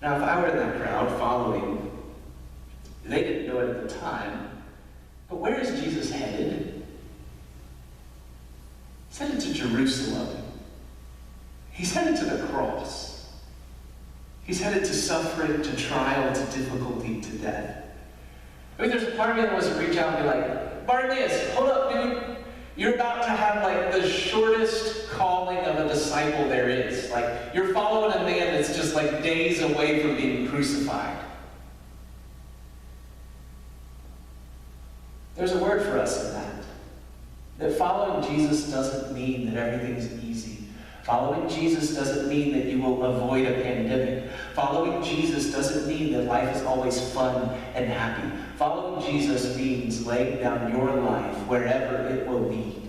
Now, if I were in that crowd following, they didn't know it at the time, but where is Jesus headed? He's headed to Jerusalem. He's headed to the cross. He's headed to suffering, to trial, to difficulty, to death. I mean, there's a part of me that wants to reach out and be like, Bartimaeus, hold up, dude. You're about to have like the shortest calling of a disciple there is. Like, you're following a man that's just like days away from being crucified. There's a word for us in that. That following Jesus doesn't mean that everything's easy. Following Jesus doesn't mean that you will avoid a pandemic. Following Jesus doesn't mean that life is always fun and happy. Following Jesus means laying down your life wherever it will lead.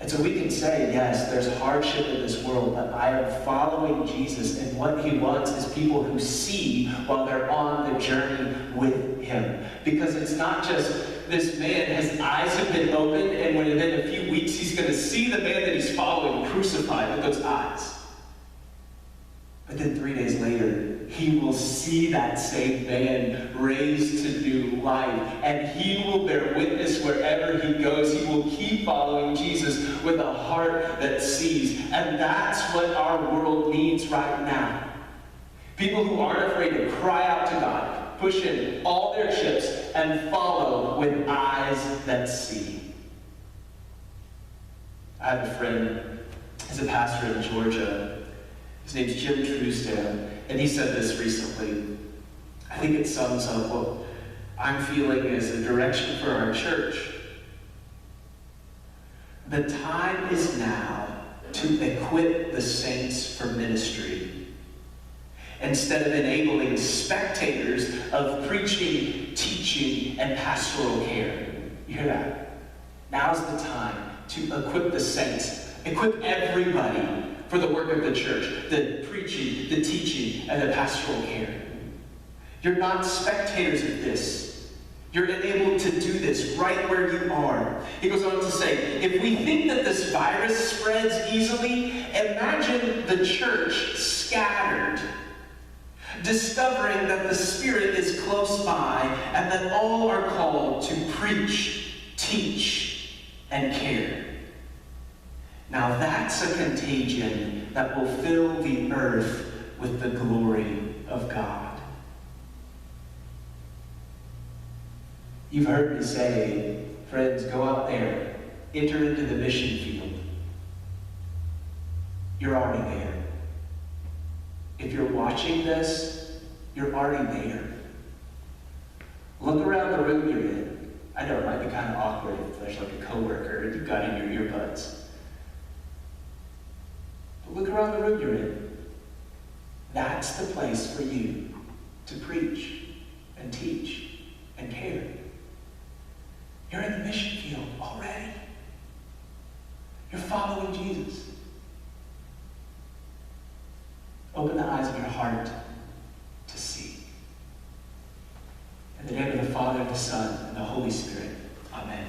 And so we can say, yes, there's hardship in this world, but I am following Jesus, and what he wants is people who see while they're on the journey with him. Because it's not just this man, his eyes have been opened, and within a few weeks he's going to see the man that he's following crucified with those eyes. But then 3 days later, he will see that same man raised to new life, and he will bear witness wherever he goes. He will keep following Jesus with a heart that sees, and that's what our world needs right now. People who aren't afraid to cry out to God, push in all their chips, and follow with eyes that see. I have a friend, he's a pastor in Georgia. His name's Jim Truesdale, and he said this recently. I think it sums up what I'm feeling as a direction for our church. The time is now to equip the saints for ministry, instead of enabling spectators of preaching, teaching, and pastoral care. You hear that? Now's the time to equip the saints, equip everybody for the work of the church, the preaching, the teaching, and the pastoral care. You're not spectators of this. You're enabled to do this right where you are. He goes on to say, if we think that this virus spreads easily, imagine the church scattered, discovering that the Spirit is close by and that all are called to preach, teach, and care. Now that's a contagion that will fill the earth with the glory of God. You've heard me say, friends, go out there, enter into the mission field. You're already there. If you're watching this, you're already there. Look around the room you're in. I know it might be kind of awkward if there's like a coworker and you've got in your earbuds. But look around the room you're in. That's the place for you to preach and teach and care. You're in the mission field already. You're following Jesus. Open the eyes of your heart to see. In the name of the Father, the Son, and the Holy Spirit. Amen.